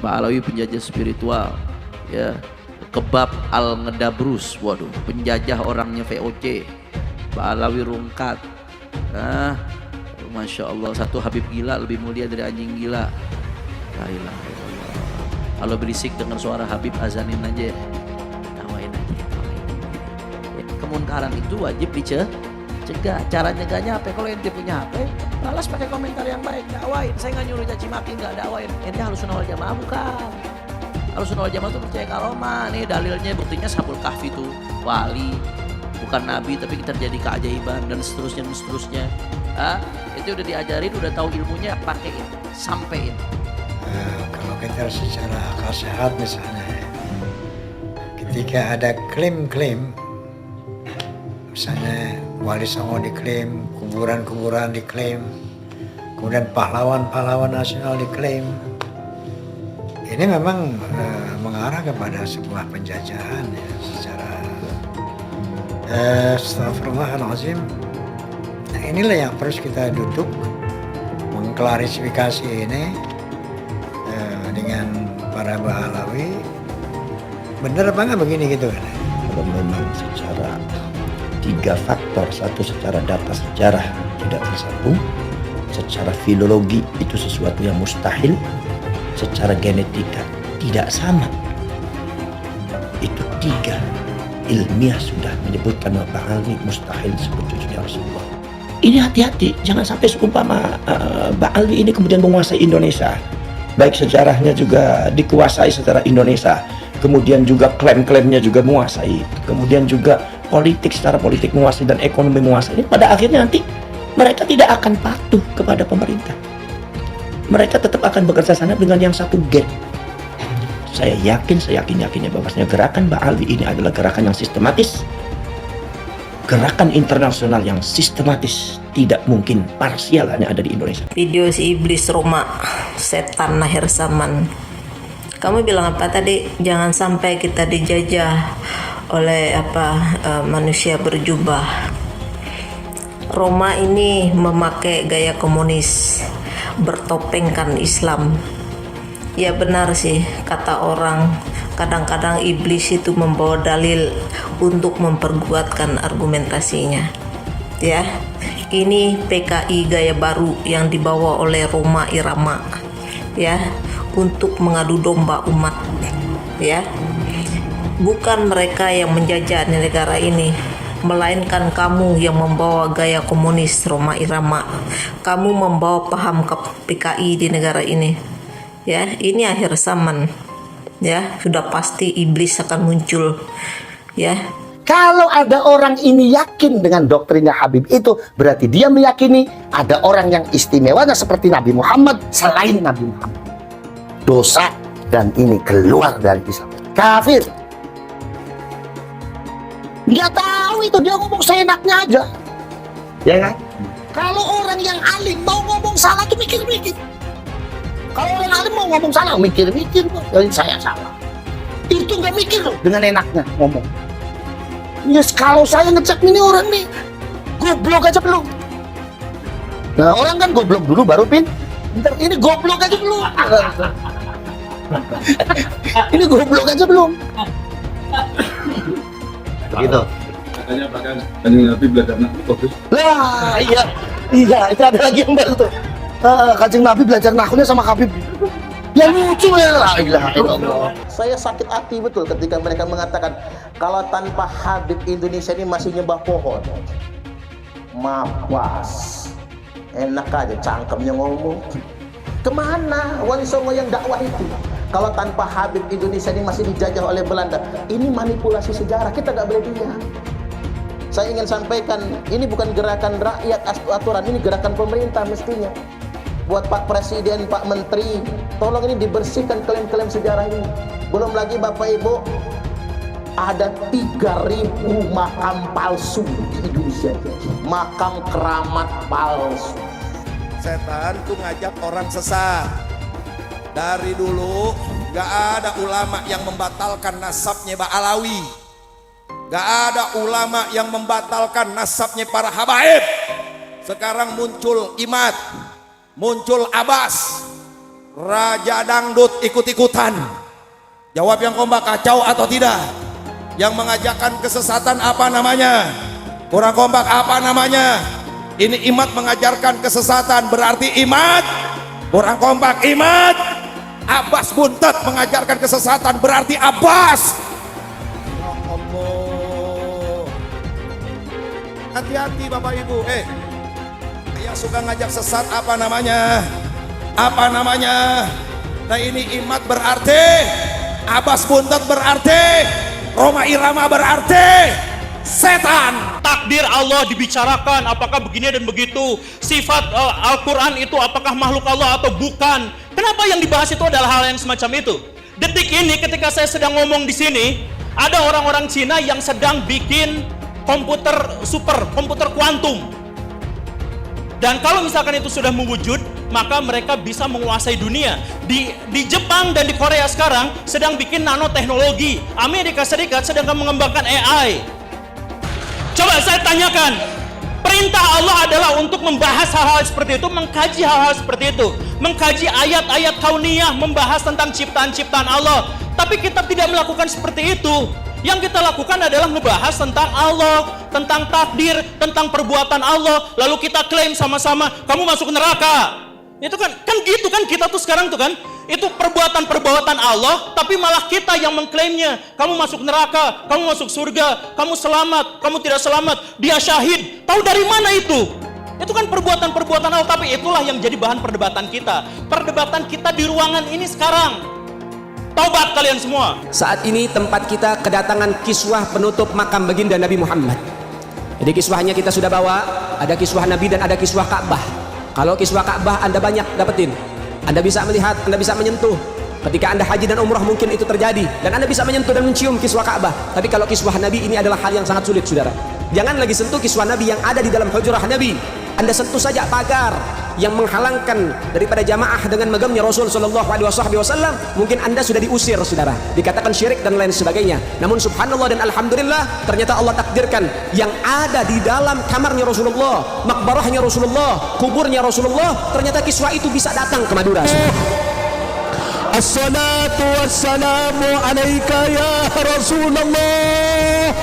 Mbak Alawi penjajah spiritual, ya. Kebab Al-Ngedabrus, waduh, penjajah orangnya VOC. Mbak Alawi Rungkat, Masya Allah, satu Habib gila lebih mulia dari anjing gila. La ilaha illallah. Kalau berisik dengar suara Habib, azanin aja, tawain aja. Ya, kemunkaran itu wajib dicegah. Cara nyegahnya apa? Kalau ente punya HP, balas pakai komentar yang baik, dakwain. Saya nggak nyuruh caci maki, nggak dakwain. Ente Ahlussunnah wal Jamaah bukan. Ahlussunnah wal Jamaah itu percaya karomah. Nih dalilnya, buktinya Ashabul Kahfi itu wali, bukan nabi, tapi terjadi keajaiban dan seterusnya dan seterusnya. Itu udah diajarin, udah tahu ilmunya, pakein, sampein. Kalau kita secara akal sehat misalnya, ketika ada klaim-klaim, misalnya Wali Songo diklaim, kuburan-kuburan diklaim, kemudian pahlawan-pahlawan nasional diklaim, ini memang mengarah kepada sebuah penjajahan ya, secara astagfirullahaladzim. Nah, inilah yang harus kita duduk mengklarifikasi ini dengan para Bahalawi. Bener apa nggak begini gitu kan? Kalau memang secara 3 faktor, satu secara data sejarah tidak tersambung, secara filologi itu sesuatu yang mustahil, secara genetika tidak sama. Itu 3 ilmiah sudah menyebutkan bahwa Ba'ali mustahil disebut cucunya Rasulullah. Ini hati-hati, jangan sampai seumpama Ba'ali ini kemudian menguasai Indonesia. Baik sejarahnya juga dikuasai secara Indonesia, kemudian juga klaim-klaimnya juga menguasai, kemudian juga politik secara politik menguasai dan ekonomi menguasai. Pada akhirnya nanti mereka tidak akan patuh kepada pemerintah. Mereka tetap akan bekerja sama dengan yang satu geng. Saya yakin-yakinnya bahwasanya gerakan Ba'ali ini adalah gerakan yang sistematis, gerakan internasional yang sistematis, tidak mungkin parsial hanya ada di Indonesia. Video si iblis Roma, setan akhir zaman. Kamu bilang apa tadi? Jangan sampai kita dijajah oleh manusia berjubah. Roma ini memakai gaya komunis, bertopengkan Islam. Ya benar sih kata orang, kadang-kadang iblis itu membawa dalil untuk memperkuatkan argumentasinya. Ya, ini PKI gaya baru yang dibawa oleh Roma Irama, ya, untuk mengadu domba umat. Ya, bukan mereka yang menjajah negara ini, melainkan kamu yang membawa gaya komunis Roma Irama. Kamu membawa paham ke PKI di negara ini. Ya, ini akhir zaman. Ya, sudah pasti iblis akan muncul. Ya. Kalau ada orang ini yakin dengan doktrinnya Habib itu, berarti dia meyakini ada orang yang istimewanya seperti Nabi Muhammad selain Nabi Muhammad. Dosa, dan ini keluar dari Islam. Kafir. Dia tahu itu, dia ngomong seenaknya aja. Ya kan? Kalau orang yang alim mau ngomong salah tuh mikir-mikir. Kalau orang alim mau ngomong salah, mikir-mikir kok. Jadi saya salah. Itu nggak mikir loh, dengan enaknya ngomong. Yes, kalau saya ngecek ini orang nih goblok aja belum. Nah, orang kan goblok dulu baru pintar. Ini goblok aja belum. Ini goblok aja belum. Begitu. Katanya bahkan Kanjeng Nabi belajar nahwu bagus. Lah, iya, itu ada lagi yang baru tuh. Kanjeng Nabi belajar nahwunya sama Habib. Ya lucu ya, la ilaha illallah. Saya sakit hati betul ketika mereka mengatakan kalau tanpa Habib Indonesia ini masih nyembah pohon. Mawas. Enak aja cangkemnya ngomong. Kemana Wali Songo yang dakwah itu? Kalau tanpa Habib Indonesia ini masih dijajah oleh Belanda. Ini manipulasi sejarah, kita nggak boleh diam. Saya ingin sampaikan, ini bukan gerakan rakyat aturan, ini gerakan pemerintah mestinya. Buat Pak Presiden, Pak Menteri, tolong ini dibersihkan klaim-klaim sejarah ini. Belum lagi Bapak Ibu, ada 3.000 makam palsu di Indonesia. Makam keramat palsu. Setan tuh ngajak orang sesat. Dari dulu gak ada ulama yang membatalkan nasabnya Ba'alawi. Gak ada ulama yang membatalkan nasabnya para habaib. Sekarang muncul Imad, muncul Abbas, Raja dangdut ikut-ikutan. Jawab yang kompak, kacau atau tidak? Yang mengajarkan kesesatan apa namanya? Kurang kompak, apa namanya? Ini Imat mengajarkan kesesatan, berarti Imat. Kurang kompak, Imat. Abbas Buntet mengajarkan kesesatan, berarti Abbas. Ya Allah. Hati-hati Bapak Ibu. Yang suka ngajak sesat apa namanya? Apa namanya? Nah ini Imat berarti, Abbas Buntet berarti, Roma Irama berarti setan. Takdir Allah dibicarakan, apakah begini dan begitu. Sifat Al-Quran itu apakah makhluk Allah atau bukan. Kenapa yang dibahas itu adalah hal yang semacam itu? Detik ini ketika saya sedang ngomong di sini, ada orang-orang Cina yang sedang bikin komputer super, komputer kuantum. Dan kalau misalkan itu sudah mewujud, maka mereka bisa menguasai dunia. Di Jepang dan di Korea sekarang sedang bikin nanoteknologi. Amerika Serikat sedang mengembangkan AI. Coba saya tanyakan, perintah Allah adalah untuk membahas hal-hal seperti itu, mengkaji hal-hal seperti itu, mengkaji ayat-ayat kauniyah, membahas tentang ciptaan-ciptaan Allah. Tapi kita tidak melakukan seperti itu. Yang kita lakukan adalah membahas tentang Allah, tentang takdir, tentang perbuatan Allah. Lalu kita klaim sama-sama, kamu masuk neraka. Itu kan gitu kan kita tuh sekarang tuh kan. Itu perbuatan-perbuatan Allah, tapi malah kita yang mengklaimnya. Kamu masuk neraka, kamu masuk surga, kamu selamat, kamu tidak selamat, dia syahid. Tahu dari mana itu? Itu kan perbuatan-perbuatan Allah, tapi itulah yang jadi bahan perdebatan kita. Perdebatan kita di ruangan ini sekarang. Taubat kalian semua. Saat ini tempat kita kedatangan kiswah penutup makam baginda Nabi Muhammad. Jadi kiswahnya kita sudah bawa, ada kiswah Nabi dan ada kiswah Ka'bah. Kalau kiswah Ka'bah Anda banyak dapetin. Anda bisa melihat, Anda bisa menyentuh. Ketika Anda haji dan umrah mungkin itu terjadi. Dan Anda bisa menyentuh dan mencium kiswah Ka'bah. Tapi kalau kiswah Nabi ini adalah hal yang sangat sulit, saudara. Jangan lagi sentuh kiswah Nabi yang ada di dalam hujrah Nabi. Anda sentuh saja pagar yang menghalangkan daripada jamaah dengan megamnya Rasul Shallallahu Alaihi Wasallam, mungkin Anda sudah diusir, saudara, dikatakan syirik dan lain sebagainya. Namun subhanallah dan alhamdulillah, ternyata Allah takdirkan yang ada di dalam kamarnya Rasulullah, makbarahnya Rasulullah, kuburnya Rasulullah, ternyata kiswah itu bisa datang ke Madura. Assalatu wassalamu alaika ya Rasulullah.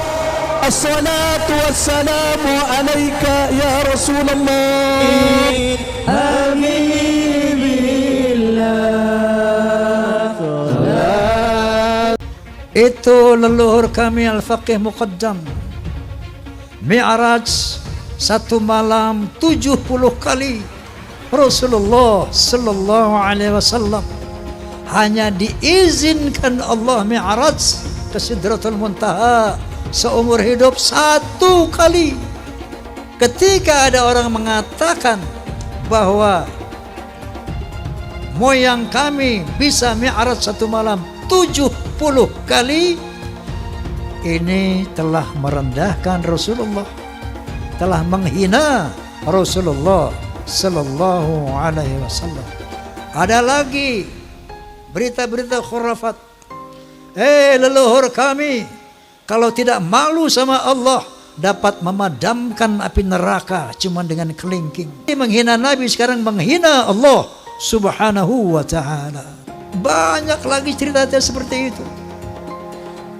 Assalatu wassalamu alaika ya Rasulullah. Itu leluhur kami Al-Faqih Muqaddam. Mi'raj satu malam 70 kali. Rasulullah sallallahu alaihi wasallam hanya diizinkan Allah Mi'raj ke Sidratul Muntaha seumur hidup 1 kali. Ketika ada orang mengatakan bahwa moyang kami bisa Mi'raj 1 malam 70 kali, ini telah merendahkan Rasulullah, telah menghina Rasulullah sallallahu alaihi wasallam. Ada lagi berita-berita khurafat. Leluhur kami kalau tidak malu sama Allah dapat memadamkan api neraka cuma dengan kelingking. Menghina Nabi sekarang menghina Allah subhanahu wa ta'ala. Banyak lagi cerita seperti itu.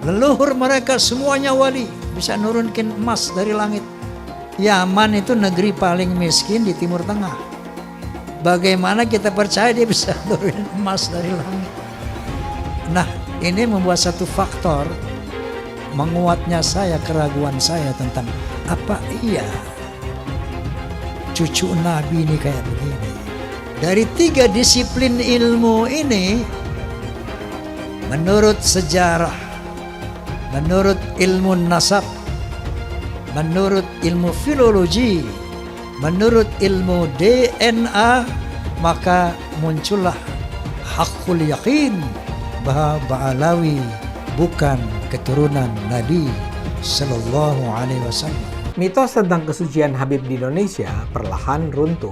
Leluhur mereka semuanya wali, bisa nurunkan emas dari langit. Yaman itu negeri paling miskin di Timur Tengah. Bagaimana kita percaya dia bisa nurunin emas dari langit? Nah, ini membuat satu faktor menguatnya keraguan saya tentang apa iya cucu Nabi ini kayak begini. Dari 3 disiplin ilmu ini, menurut sejarah, menurut ilmu nasab, menurut ilmu filologi, menurut ilmu DNA, maka muncullah hakul yakin bahwa Ba'alawi bukan keturunan Nabi Sallallahu Alaihi Wasallam. Mitos tentang kesucian Habib di Indonesia perlahan runtuh.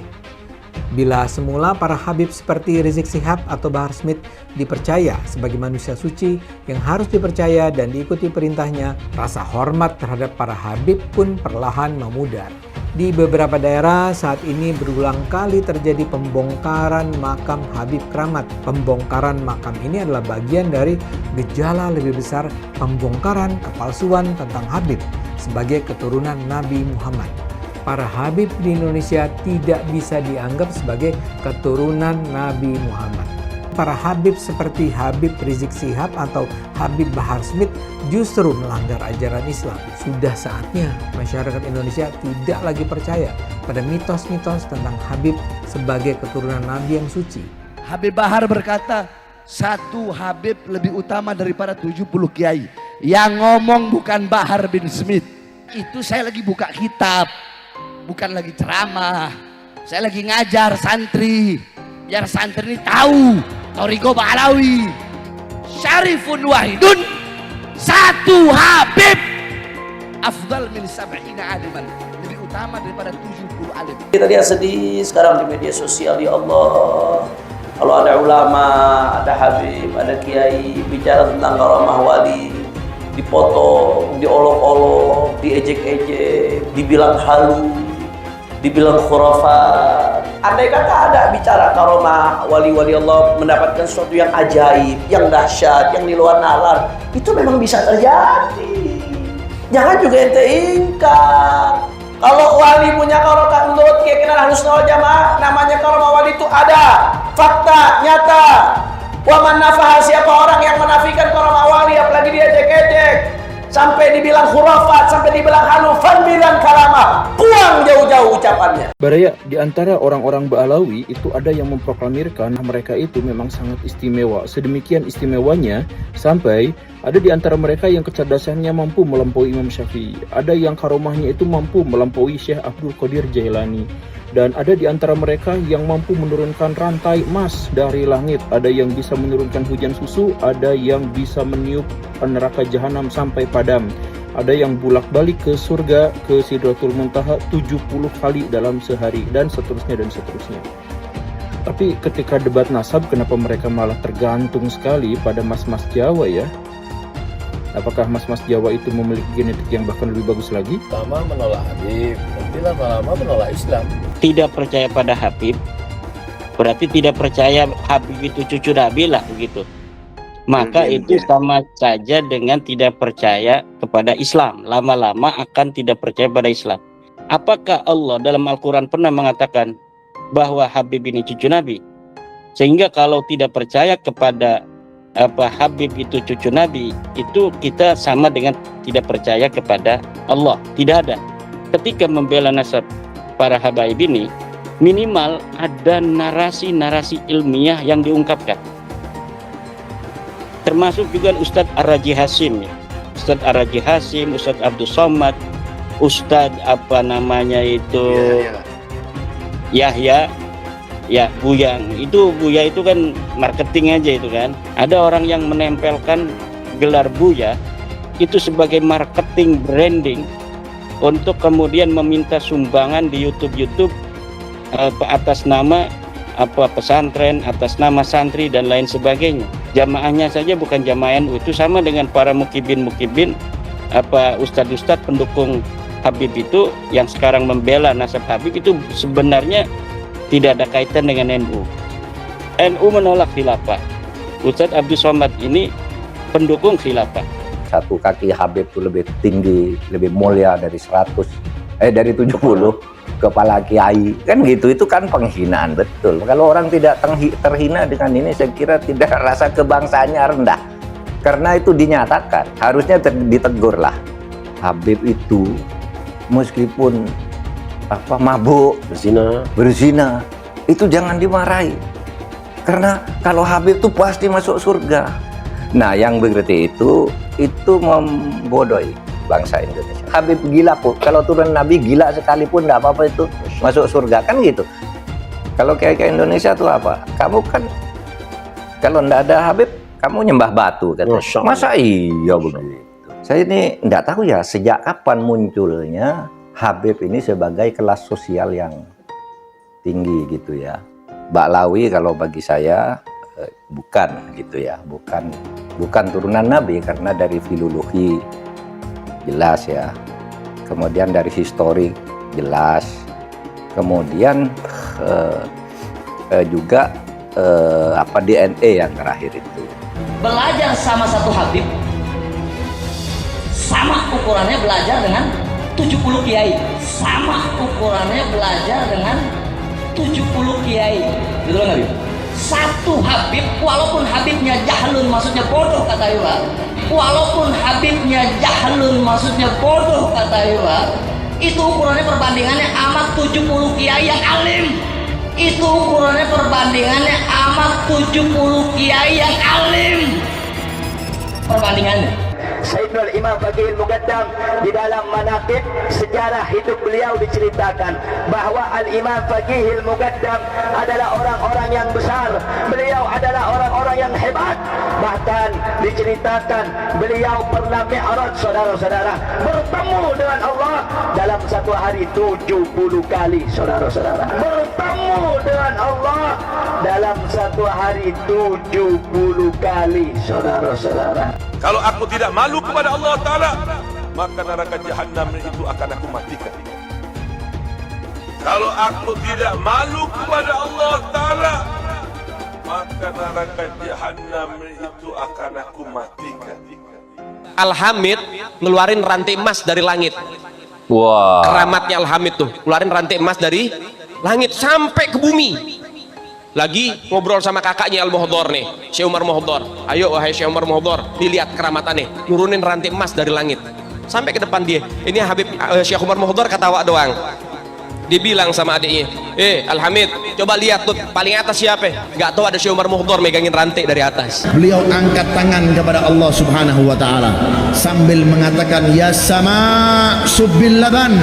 Bila semula para Habib seperti Rizik Syihab atau Bahar Smith dipercaya sebagai manusia suci yang harus dipercaya dan diikuti perintahnya, rasa hormat terhadap para Habib pun perlahan memudar. Di beberapa daerah saat ini berulang kali terjadi pembongkaran makam Habib Keramat. Pembongkaran makam ini adalah bagian dari gejala lebih besar pembongkaran kepalsuan tentang Habib sebagai keturunan Nabi Muhammad. Para Habib di Indonesia tidak bisa dianggap sebagai keturunan Nabi Muhammad. Para Habib seperti Habib Rizik Syihab atau Habib Bahar Smith justru melanggar ajaran Islam. Sudah saatnya masyarakat Indonesia tidak lagi percaya pada mitos-mitos tentang Habib sebagai keturunan Nabi yang suci. Habib Bahar berkata, satu Habib lebih utama daripada 70 kiai. Yang ngomong bukan Bahar bin Smith. Itu saya lagi buka kitab, bukan lagi ceramah. Saya lagi ngajar santri, biar santri ini tahu Thariqah Ba'alawi syarifun wahidun, satu Habib afdal min sab'ina aliman, lebih utama daripada 70 alim. Kita lihat sedih sekarang di media sosial, ya Allah. Kalau ada ulama, ada habib, ada kiai bicara tentang karamah wali, dipotong, diolok-olok, diejek-ejek, dibilang halu, dibilang khurafat. Andai kata ada bicara karamah wali-wali Allah mendapatkan sesuatu yang ajaib, yang dahsyat, yang di luar nalar, itu memang bisa terjadi. Jangan juga ente ingkar. Kalau wali punya karamah menurut keyakinan Ahlussunnah wal Jamaah, namanya karamah wali itu ada, fakta, nyata. Wa man nafaha, siapa orang yang menafikan karamah wali apalagi dia ejek-ejek, sampai dibilang khurafat, sampai dibilang halu, bilang karamah, buang jauh-jauh ucapannya. Baraya, di antara orang-orang Ba'alawi itu ada yang memproklamirkan mereka itu memang sangat istimewa. Sedemikian istimewanya sampai ada di antara mereka yang kecerdasannya mampu melampaui Imam Syafi'i. Ada yang karomahnya itu mampu melampaui Syekh Abdul Qadir Jailani. Dan ada di antara mereka yang mampu menurunkan rantai emas dari langit. Ada yang bisa menurunkan hujan susu, ada yang bisa meniup neraka jahanam sampai padam. Ada yang bolak-balik ke surga, ke Sidratul Muntaha 70 kali dalam sehari, dan seterusnya dan seterusnya. Tapi ketika debat nasab, kenapa mereka malah tergantung sekali pada mas-mas Jawa ya? Apakah mas-mas Jawa itu memiliki genetik yang bahkan lebih bagus lagi? Pertama menolak Habib, nanti lama-lama menolak Islam. Tidak percaya pada Habib, berarti tidak percaya Habib itu cucu Nabi lah begitu. Maka itu sama saja dengan tidak percaya kepada Islam. Lama-lama akan tidak percaya pada Islam. Apakah Allah dalam Al-Quran pernah mengatakan bahwa Habib ini cucu Nabi? Sehingga kalau tidak percaya kepada Habib itu cucu Nabi, itu kita sama dengan tidak percaya kepada Allah. Tidak ada. Ketika membela nasab para habaib ini, minimal ada narasi-narasi ilmiah yang diungkapkan. Termasuk juga Ustadz Ar-Raji Hasim ya. Ustadz Ar-Raji Hasim, Ustadz Abdul Somad, Ustadz Yahya, ya Buya itu kan marketing aja itu kan. Ada orang yang menempelkan gelar Buya itu sebagai marketing branding untuk kemudian meminta sumbangan di YouTube atas nama pesantren, atas nama santri dan lain sebagainya. Jamaahnya saja bukan jamaah NU, itu sama dengan para mukibin ustadz-ustadz pendukung Habib itu yang sekarang membela nasab Habib itu sebenarnya tidak ada kaitan dengan NU. NU menolak khilafah. Ustadz Abdul Somad ini pendukung khilafah. Satu kaki Habib itu lebih tinggi, lebih mulia dari 70 kepala kiai. Kan gitu, itu kan penghinaan betul. Kalau orang tidak terhina dengan ini, saya kira tidak rasa kebangsaannya rendah. Karena itu dinyatakan, harusnya ditegur lah. Habib itu meskipun mabuk, berzina, itu jangan dimarahi. Karena kalau Habib itu pasti masuk surga. Nah, yang begitu itu membodohi bangsa Indonesia. Habib gila pun, kalau turun Nabi gila sekalipun nggak apa-apa itu masuk surga, kan gitu. Kalau kayak Indonesia tuh apa? Kamu kan kalau nggak ada Habib, kamu nyembah batu kan? Masa iya begitu? Saya ini nggak tahu ya sejak kapan munculnya Habib ini sebagai kelas sosial yang tinggi gitu ya. Ba'alawi kalau bagi saya bukan gitu ya, bukan turunan Nabi karena dari filologi jelas ya. Kemudian dari historik jelas. Kemudian juga DNA yang terakhir itu. Belajar sama satu Habib sama ukurannya belajar dengan 70 kiai, sama ukurannya belajar dengan 70 kiai, betul nggak Habib? Satu Habib, walaupun Habibnya jahlun maksudnya bodoh kata Iwa, walaupun Habibnya jahlun maksudnya bodoh kata Iwa, itu ukurannya perbandingannya amat 70 kiai yang alim. Itu ukurannya perbandingannya amat 70 kiai yang alim. Perbandingannya. Sayyidul Imam Faqihil Muqaddam di dalam manaqib sejarah hidup beliau diceritakan bahwa Al-Imam Faqihil Muqaddam adalah orang-orang yang besar, beliau adalah orang-orang yang hebat. Bahkan diceritakan beliau pernah mi'raj, saudara-saudara, bertemu dengan Allah dalam satu hari 70 kali, saudara-saudara. Bertemu dengan Allah dalam satu hari 70 kali, saudara-saudara. Kalau aku tidak malu kepada Allah Ta'ala, maka neraka jahanam itu akan aku matikan. Kalau aku tidak malu kepada Allah Ta'ala, maka neraka jahanam itu akan aku matikan. Al-Hamid ngeluarin rantai emas dari langit. Wah. Keramatnya Al-Hamid tuh, ngeluarin rantai emas dari langit sampai ke bumi. Lagi ngobrol sama kakaknya Al-Muhdhar nih, Syekh Umar Muhdhar. Ayo wahai Syekh Umar Muhdhar, dilihat keramatannya, nurunin rantai emas dari langit sampai ke depan dia. Ini Habib Syekh Umar Muhdhar ketawa doang. Dia bilang sama adiknya, Al-Hamid, coba lihat tuh paling atas siapa? Gak tahu ada Syekh Umar Muhdhar megangin rantai dari atas. Beliau angkat tangan kepada Allah Subhanahu wa taala sambil mengatakan, ya sama subbil laban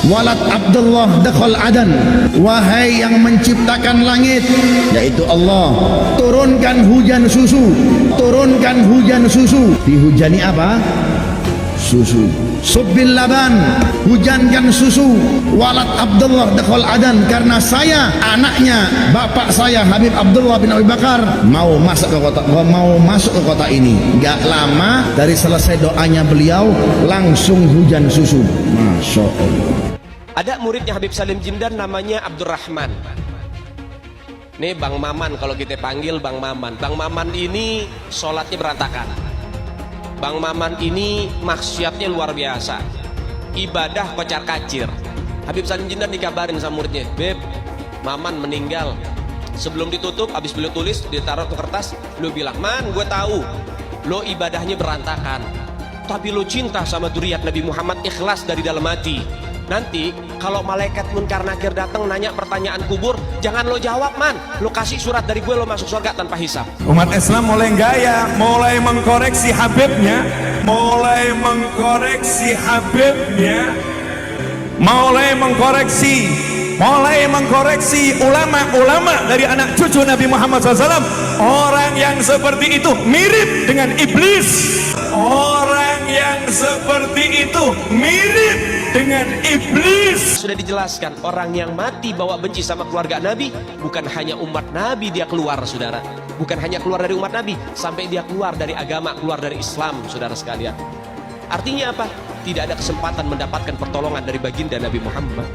walad Abdullah dakhal adan. Wahai yang menciptakan langit, yaitu Allah, turunkan hujan susu. Turunkan hujan susu. Dihujani apa? Susu. Subbil laban, hujankan susu. Walad Abdullah dakhal adan, karena saya anaknya bapak saya Habib Abdullah bin Abi Bakar mau masuk ke kota ini. Gak lama dari selesai doanya beliau langsung hujan susu. Masya Allah. Ada muridnya Habib Salim Jimdan namanya Abdurrahman. Nih Bang Maman, kalau kita panggil Bang Maman. Bang Maman ini sholatnya berantakan. Bang Maman ini maksiatnya luar biasa, ibadah kocar kacir. Habib Salim Jimdan dikabarin sama muridnya, Beb, Maman meninggal. Sebelum ditutup, habis beliau tulis, ditaruh ke kertas, beliau bilang, Man, gue tahu lo ibadahnya berantakan, tapi lo cinta sama dzurriyyat Nabi Muhammad, ikhlas dari dalam hati. Nanti kalau malaikat munkar nakir datang nanya pertanyaan kubur, jangan lo jawab, Man, lo kasih surat dari gue, lo masuk surga tanpa hisab. Umat Islam mulai gaya, mulai mengkoreksi Habibnya, mulai mengkoreksi Habibnya, mulai mengkoreksi ulama-ulama dari anak cucu Nabi Muhammad SAW. Orang yang seperti itu mirip dengan iblis. Orang yang seperti itu mirip dengan iblis. Sudah dijelaskan, orang yang mati bawa benci sama keluarga Nabi, bukan hanya umat Nabi dia keluar, saudara. Bukan hanya keluar dari umat Nabi, sampai dia keluar dari agama, keluar dari Islam, saudara sekalian. Artinya apa? Tidak ada kesempatan mendapatkan pertolongan dari baginda Nabi Muhammad.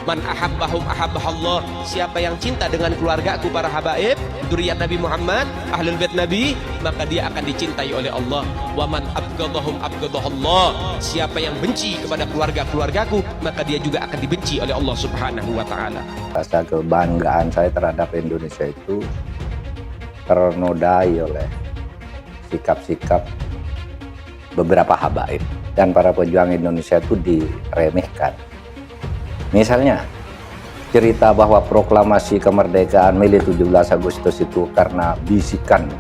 Man ahabbahum ahabbahallah. Siapa yang cinta dengan keluargaku para habaib, dzurriyyat Nabi Muhammad, ahlul bait Nabi, maka dia akan dicintai oleh Allah. Wa man abghadahum abghadahallah. Siapa yang benci kepada keluargaku, maka dia juga akan dibenci oleh Allah Subhanahu wa taala. Rasa kebanggaan saya terhadap Indonesia itu ternodai oleh sikap-sikap beberapa habaib dan para pejuang Indonesia itu diremehkan. Misalnya cerita bahwa proklamasi kemerdekaan Mei 17 Agustus itu karena bisikan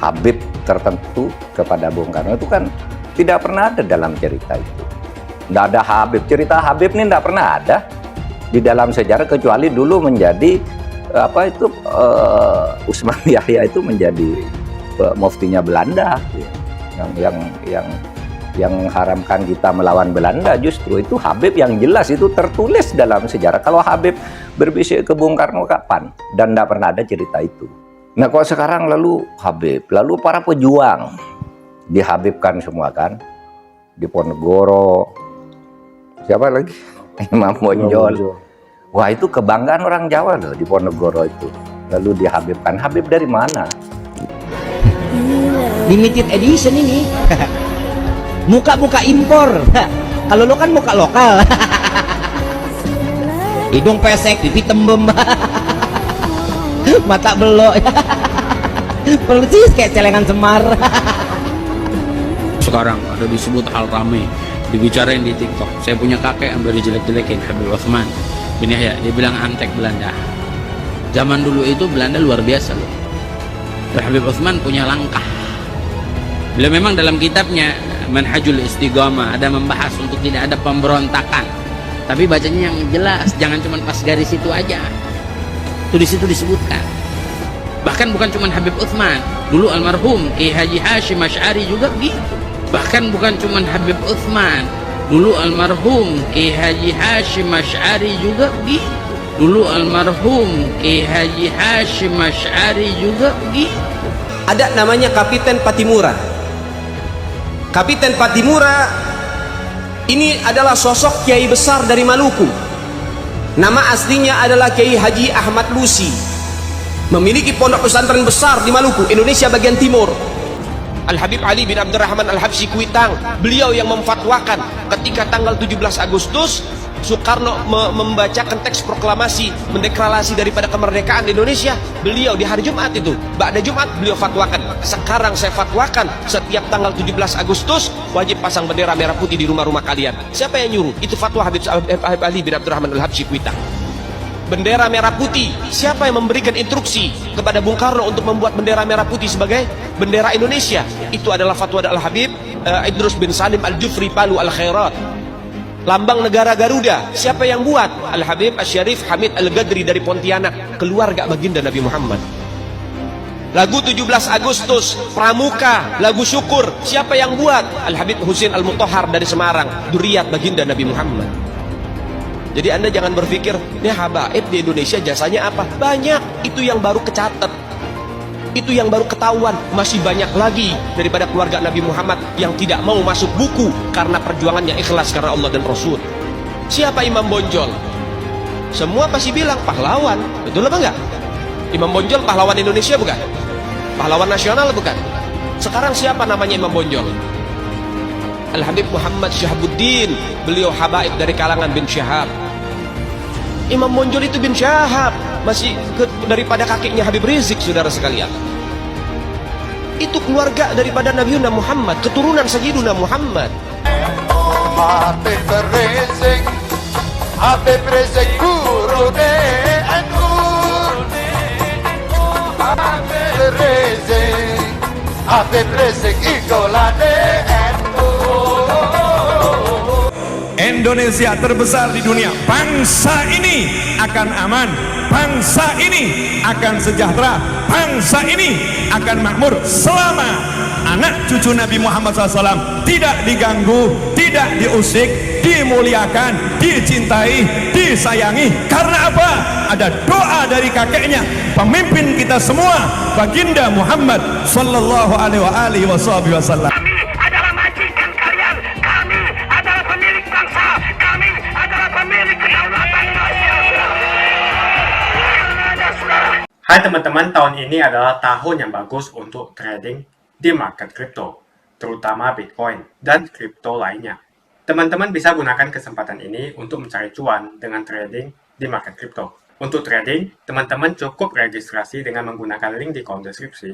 Habib tertentu kepada Bung Karno, itu kan tidak pernah ada dalam cerita itu. Tidak ada Habib, cerita Habib ini tidak pernah ada di dalam sejarah, kecuali dulu menjadi Usman Yahya itu menjadi muftinya Belanda yang mengharamkan kita melawan Belanda. Justru itu Habib yang jelas itu tertulis dalam sejarah. Kalau Habib berbisik ke Bung Karno kapan? Dan tidak pernah ada cerita itu. Nah kok sekarang lalu Habib, lalu para pejuang dihabibkan semua kan? Di Ponegoro, Siapa lagi? Imam Bonjol. Wah, itu kebanggaan orang Jawa loh di Ponorogo itu. Lalu dihabibkan. Habib dari mana? Limited edition ini. Muka-muka impor. Kalau lo kan muka lokal. Hidung pesek, pipi tembem. Mata belok. Persis kayak celengan Semar. Sekarang ada disebut hal rame, dibicarain di TikTok. Saya punya kakek yang baru jelek-jelekin, Habib Utsman bin Yahya. Dia bilang antek Belanda. Zaman dulu itu Belanda luar biasa loh. Habib Utsman punya langkah. Bila memang dalam kitabnya Manhajul Istiqamah ada membahas untuk tidak ada pemberontakan, tapi bacanya yang jelas, jangan cuma pas garis itu aja. Itu di situ disebutkan. Bahkan bukan cuma Habib Utsman, dulu almarhum Ki Haji Hashim Asy'ari juga begitu. Bahkan bukan cuma Habib Utsman, dulu almarhum Ki Haji Hashim Asy'ari juga begitu. Dulu almarhum Ki Haji Hashim Asy'ari juga begitu. Ada namanya Kapiten Patimura. Kapiten Patimura ini adalah sosok kiai besar dari Maluku. Nama aslinya adalah Kiai Haji Ahmad Lusi. Memiliki pondok pesantren besar di Maluku, Indonesia bagian timur. Al-Habib Ali bin Abdurrahman Al-Habsyi Kuitang, beliau yang memfatwakan ketika tanggal 17 Agustus Soekarno membacakan teks proklamasi mendeklarasi daripada kemerdekaan di Indonesia. Beliau di hari Jumat itu, ba'da Jumat beliau fatwakan, sekarang saya fatwakan setiap tanggal 17 Agustus wajib pasang bendera merah putih di rumah-rumah kalian. Siapa yang nyuruh? Itu fatwa Habib Ali bin Abdurrahman Al-Habsyi Kuitang. Bendera merah putih, siapa yang memberikan instruksi kepada Bung Karno untuk membuat bendera merah putih sebagai bendera Indonesia? Itu adalah fatwa Al-Habib Idrus bin Salim Al-Jufri Palu Al-Khairat. Lambang negara Garuda, siapa yang buat? Al-Habib Asy-Syarif Hamid Al-Gadri dari Pontianak, keluarga baginda Nabi Muhammad. Lagu 17 Agustus, Pramuka, lagu syukur, siapa yang buat? Al-Habib Husain Al-Mutahhar dari Semarang, dzurriyyah baginda Nabi Muhammad. Jadi Anda jangan berpikir, ini habaib di Indonesia jasanya apa? Banyak, itu yang baru kecatat. Itu yang baru ketahuan. Masih banyak lagi daripada keluarga Nabi Muhammad yang tidak mau masuk buku karena perjuangannya ikhlas karena Allah dan Rasul. Siapa Imam Bonjol? Semua pasti bilang pahlawan. Betul apa enggak? Imam Bonjol pahlawan Indonesia bukan? Pahlawan nasional bukan? Sekarang siapa namanya Imam Bonjol? Al-Habib Muhammad Syahabuddin, beliau habaib dari kalangan bin Syahab. Imam Bonjol itu bin Syahab, masih daripada kakeknya Habib Rizik, saudara sekalian. Itu keluarga daripada Nabi Muhammad, keturunan Sayyiduna Muhammad. Habib Rizik, Habib Rizik guru de Nur. Habib Rizik, Habib Rizik idola de Indonesia terbesar di dunia. Bangsa ini akan aman, bangsa ini akan sejahtera, bangsa ini akan makmur selama anak cucu Nabi Muhammad SAW tidak diganggu, tidak diusik, dimuliakan, dicintai, disayangi. Karena apa? Ada doa dari kakeknya, pemimpin kita semua, baginda Muhammad Sallallahu Alaihi Wasallam. Hai teman-teman, tahun ini adalah tahun yang bagus untuk trading di market kripto, terutama Bitcoin dan kripto lainnya. Teman-teman bisa gunakan kesempatan ini untuk mencari cuan dengan trading di market kripto. Untuk trading, teman-teman cukup registrasi dengan menggunakan link di kolom deskripsi,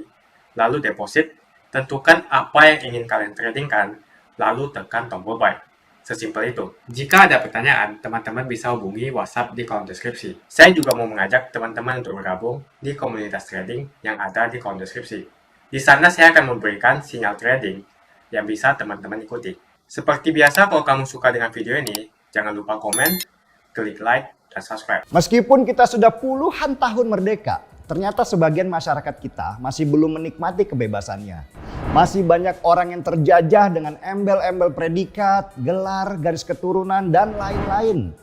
lalu deposit, tentukan apa yang ingin kalian tradingkan, lalu tekan tombol buy. Sesimpel itu. Jika ada pertanyaan, teman-teman bisa hubungi WhatsApp di kolom deskripsi. Saya juga mau mengajak teman-teman untuk bergabung di komunitas trading yang ada di kolom deskripsi. Di sana saya akan memberikan sinyal trading yang bisa teman-teman ikuti. Seperti biasa, kalau kamu suka dengan video ini, jangan lupa komen, klik like, dan subscribe. Meskipun kita sudah puluhan tahun merdeka, ternyata sebagian masyarakat kita masih belum menikmati kebebasannya. Masih banyak orang yang terjajah dengan embel-embel predikat, gelar, garis keturunan, dan lain-lain.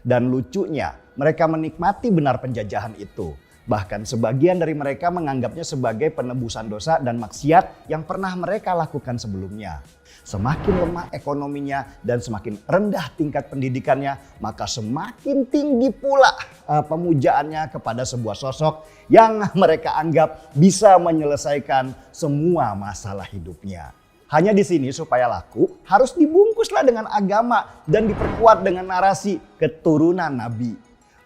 Dan lucunya, mereka menikmati benar penjajahan itu. Bahkan sebagian dari mereka menganggapnya sebagai penebusan dosa dan maksiat yang pernah mereka lakukan sebelumnya. Semakin lemah ekonominya dan semakin rendah tingkat pendidikannya, maka semakin tinggi pula pemujaannya kepada sebuah sosok yang mereka anggap bisa menyelesaikan semua masalah hidupnya. Hanya di sini supaya laku harus dibungkuslah dengan agama dan diperkuat dengan narasi keturunan Nabi.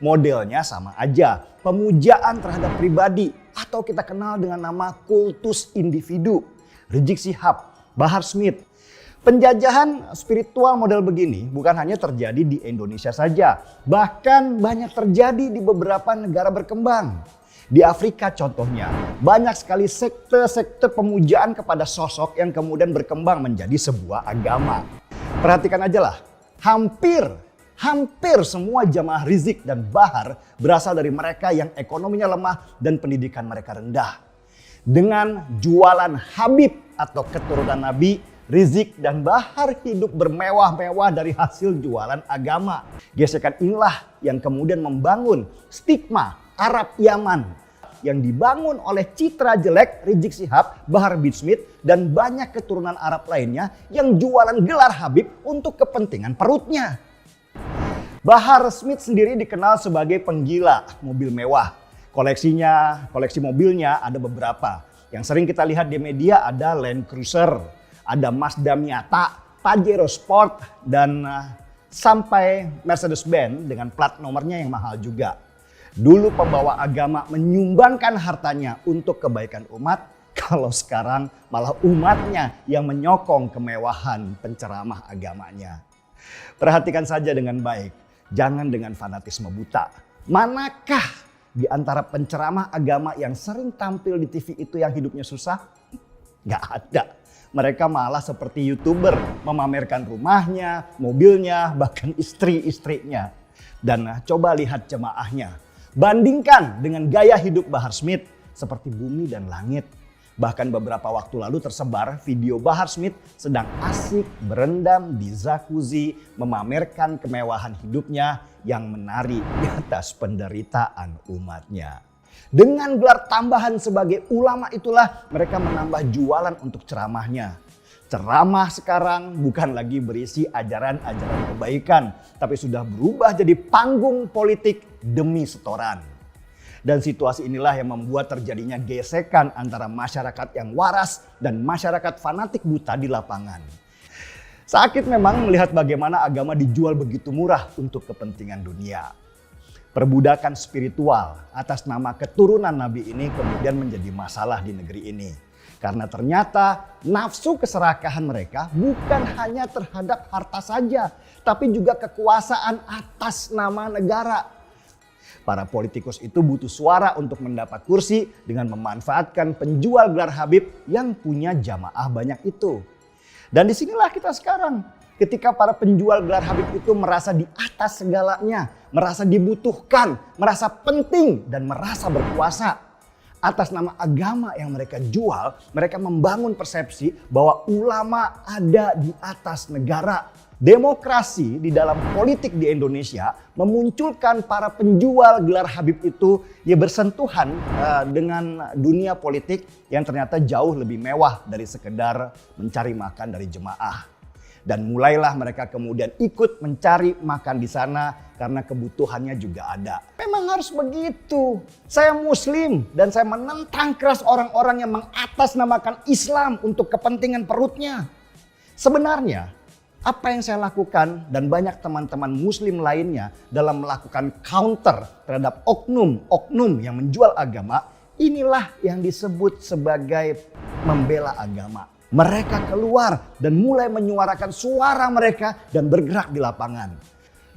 Modelnya sama aja, pemujaan terhadap pribadi atau kita kenal dengan nama kultus individu. Rizik Syihab, Bahar Smith. Penjajahan spiritual model begini bukan hanya terjadi di Indonesia saja, bahkan banyak terjadi di beberapa negara berkembang. Di Afrika contohnya, banyak sekali sekte-sekte pemujaan kepada sosok yang kemudian berkembang menjadi sebuah agama. Perhatikan aja lah, hampir semua jamaah Rizik dan Bahar berasal dari mereka yang ekonominya lemah dan pendidikan mereka rendah. Dengan jualan Habib atau keturunan Nabi, Rizik dan Bahar hidup bermewah-mewah dari hasil jualan agama. Gesekan inilah yang kemudian membangun stigma Arab Yaman yang dibangun oleh citra jelek Rizik Syihab, Bahar bin Smith, dan banyak keturunan Arab lainnya yang jualan gelar Habib untuk kepentingan perutnya. Bahar Smith sendiri dikenal sebagai penggila mobil mewah. Koleksi mobilnya ada beberapa. Yang sering kita lihat di media ada Land Cruiser, ada Mazda Miata, Pajero Sport, dan sampai Mercedes-Benz dengan plat nomornya yang mahal juga. Dulu pembawa agama menyumbangkan hartanya untuk kebaikan umat, kalau sekarang malah umatnya yang menyokong kemewahan penceramah agamanya. Perhatikan saja dengan baik, jangan dengan fanatisme buta. Manakah di antara penceramah agama yang sering tampil di TV itu yang hidupnya susah? Gak ada. Mereka malah seperti YouTuber, memamerkan rumahnya, mobilnya, bahkan istri-istrinya. Dan coba lihat jemaahnya. Bandingkan dengan gaya hidup Bahar Smith seperti bumi dan langit. Bahkan beberapa waktu lalu tersebar video Bahar Smith sedang asik berendam di jacuzzi memamerkan kemewahan hidupnya yang menari di atas penderitaan umatnya. Dengan gelar tambahan sebagai ulama itulah mereka menambah jualan untuk ceramahnya. Ceramah sekarang bukan lagi berisi ajaran-ajaran kebaikan, tapi sudah berubah jadi panggung politik demi setoran. Dan situasi inilah yang membuat terjadinya gesekan antara masyarakat yang waras dan masyarakat fanatik buta di lapangan. Sakit memang melihat bagaimana agama dijual begitu murah untuk kepentingan dunia. Perbudakan spiritual atas nama keturunan Nabi ini kemudian menjadi masalah di negeri ini. Karena ternyata nafsu keserakahan mereka bukan hanya terhadap harta saja, tapi juga kekuasaan atas nama negara. Para politikus itu butuh suara untuk mendapat kursi dengan memanfaatkan penjual gelar Habib yang punya jamaah banyak itu. Dan disinilah kita sekarang. Ketika para penjual gelar Habib itu merasa di atas segalanya, merasa dibutuhkan, merasa penting, dan merasa berkuasa. Atas nama agama yang mereka jual, mereka membangun persepsi bahwa ulama ada di atas negara. Demokrasi di dalam politik di Indonesia memunculkan para penjual gelar Habib itu ya bersentuhan dengan dunia politik yang ternyata jauh lebih mewah dari sekedar mencari makan dari jemaah. Dan mulailah mereka kemudian ikut mencari makan di sana karena kebutuhannya juga ada. Memang harus begitu. Saya Muslim dan saya menentang keras orang-orang yang mengatasnamakan Islam untuk kepentingan perutnya. Sebenarnya apa yang saya lakukan dan banyak teman-teman Muslim lainnya dalam melakukan counter terhadap oknum-oknum yang menjual agama, inilah yang disebut sebagai membela agama. Mereka keluar dan mulai menyuarakan suara mereka dan bergerak di lapangan.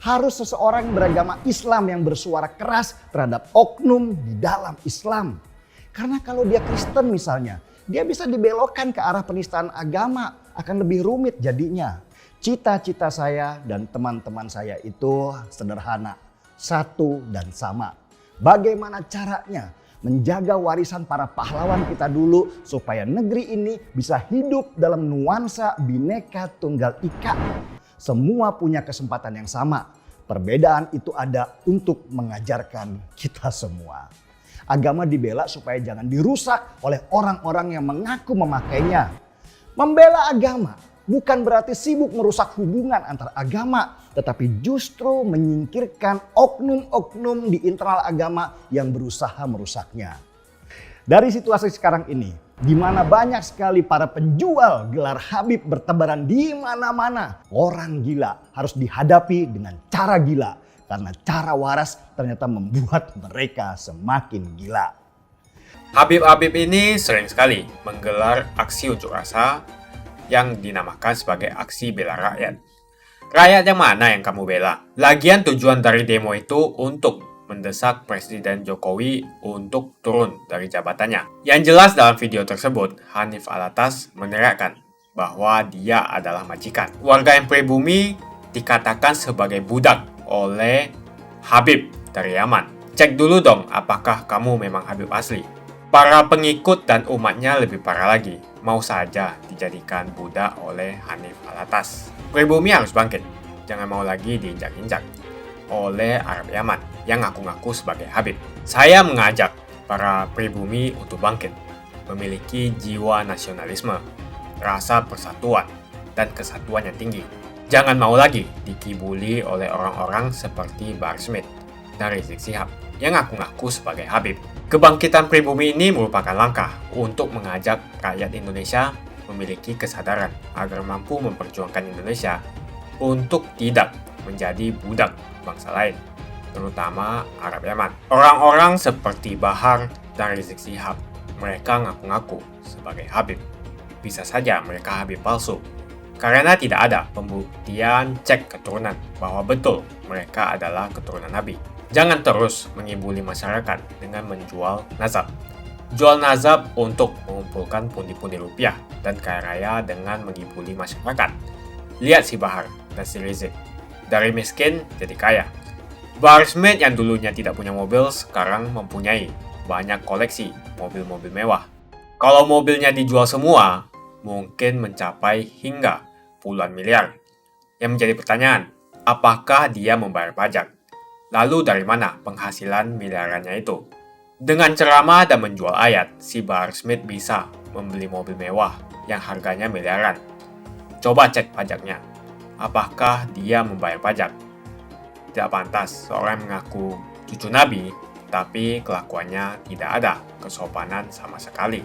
Harus seseorang yang beragama Islam yang bersuara keras terhadap oknum di dalam Islam. Karena kalau dia Kristen misalnya, dia bisa dibelokkan ke arah penistaan agama, akan lebih rumit jadinya. Cita-cita saya dan teman-teman saya itu sederhana, satu dan sama. Bagaimana caranya menjaga warisan para pahlawan kita dulu supaya negeri ini bisa hidup dalam nuansa Bhinneka Tunggal Ika. Semua punya kesempatan yang sama. Perbedaan itu ada untuk mengajarkan kita semua. Agama dibela supaya jangan dirusak oleh orang-orang yang mengaku memakainya. Membela agama bukan berarti sibuk merusak hubungan antar agama, tetapi justru menyingkirkan oknum-oknum di internal agama yang berusaha merusaknya. Dari situasi sekarang ini, di mana banyak sekali para penjual gelar Habib bertebaran di mana-mana, orang gila harus dihadapi dengan cara gila, karena cara waras ternyata membuat mereka semakin gila. Habib-habib ini sering sekali menggelar aksi unjuk rasa yang dinamakan sebagai aksi bela rakyat. Rakyat yang mana yang kamu bela? Lagian tujuan dari demo itu untuk mendesak Presiden Jokowi untuk turun dari jabatannya. Yang jelas dalam video tersebut, Hanif Alatas meneriakkan bahwa dia adalah majikan. Warga yang pribumi dikatakan sebagai budak oleh Habib dari Yaman. Cek dulu dong apakah kamu memang Habib asli. Para pengikut dan umatnya lebih parah lagi, mau saja dijadikan budak oleh Hanif Alatas. Pribumi harus bangkit, jangan mau lagi diinjak-injak oleh Arab Yaman yang ngaku-ngaku sebagai Habib. Saya mengajak para pribumi untuk bangkit, memiliki jiwa nasionalisme, rasa persatuan, dan kesatuan yang tinggi. Jangan mau lagi dikibuli oleh orang-orang seperti Bahar Smith dan Rizik Syihab yang ngaku-ngaku sebagai Habib. Kebangkitan pribumi ini merupakan langkah untuk mengajak rakyat Indonesia memiliki kesadaran agar mampu memperjuangkan Indonesia untuk tidak menjadi budak bangsa lain, terutama Arab Yaman. Orang-orang seperti Bahar dan Rizik Syihab, mereka ngaku-ngaku sebagai Habib. Bisa saja mereka Habib palsu, karena tidak ada pembuktian cek keturunan bahwa betul mereka adalah keturunan Nabi. Jangan terus mengibuli masyarakat dengan menjual nazab. Jual nazab untuk mengumpulkan pundi-pundi rupiah dan kaya raya dengan mengibuli masyarakat. Lihat si Bahar dan si Rizik. Dari miskin jadi kaya. Bahar Smith yang dulunya tidak punya mobil sekarang mempunyai banyak koleksi mobil-mobil mewah. Kalau mobilnya dijual semua, mungkin mencapai hingga puluhan miliar. Yang menjadi pertanyaan, apakah dia membayar pajak? Lalu dari mana penghasilan miliarannya itu? Dengan ceramah dan menjual ayat, si Bahar Smith bisa membeli mobil mewah yang harganya miliaran. Coba cek pajaknya. Apakah dia membayar pajak? Tidak pantas seorang mengaku cucu Nabi, tapi kelakuannya tidak ada kesopanan sama sekali.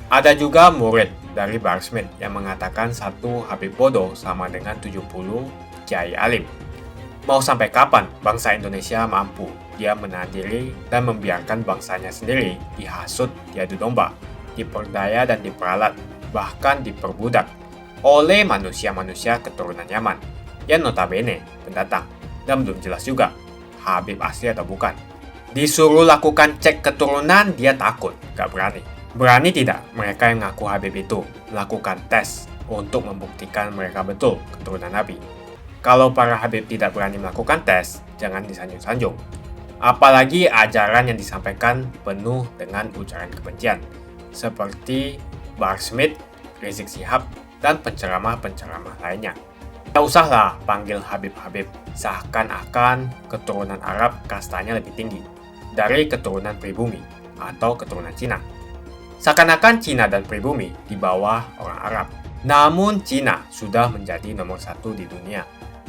Ada juga murid dari Bahar Smith yang mengatakan satu Habib bodoh sama dengan 70 kiai alim. Mau sampai kapan bangsa Indonesia mampu dia menahan diri dan membiarkan bangsanya sendiri dihasut, diadu domba, diperdaya dan diperalat, bahkan diperbudak oleh manusia-manusia keturunan Yaman yang notabene pendatang dan belum jelas juga Habib asli atau bukan. Disuruh lakukan cek keturunan dia takut, gak berani. Berani tidak mereka yang ngaku Habib itu melakukan tes untuk membuktikan mereka betul keturunan Nabi? Kalau para Habib tidak berani melakukan tes, jangan disanjung-sanjung. Apalagi ajaran yang disampaikan penuh dengan ujaran kebencian, seperti Bahar Smith, Rizik Syihab, dan penceramah-penceramah lainnya. Tak usahlah panggil Habib-Habib, seakan-akan keturunan Arab kastanya lebih tinggi dari keturunan pribumi atau keturunan Cina. Seakan-akan Cina dan pribumi di bawah orang Arab. Namun Cina sudah menjadi nomor 1 di dunia.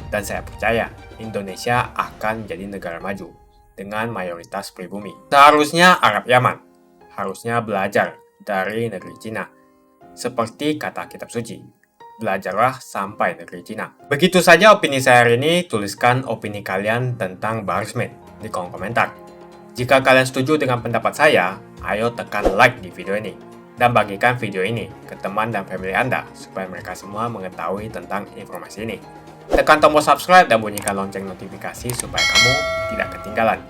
Dan saya percaya Indonesia akan menjadi negara maju dengan mayoritas pribumi. Seharusnya Arab Yaman harusnya belajar dari negeri Cina. Seperti kata kitab suci, belajarlah sampai negeri Cina. Begitu saja opini saya hari ini. Tuliskan opini kalian tentang Bahar Smith di kolom komentar. Jika kalian setuju dengan pendapat saya, ayo tekan like di video ini. Dan bagikan video ini ke teman dan family Anda supaya mereka semua mengetahui tentang informasi ini. Tekan tombol subscribe dan bunyikan lonceng notifikasi supaya kamu tidak ketinggalan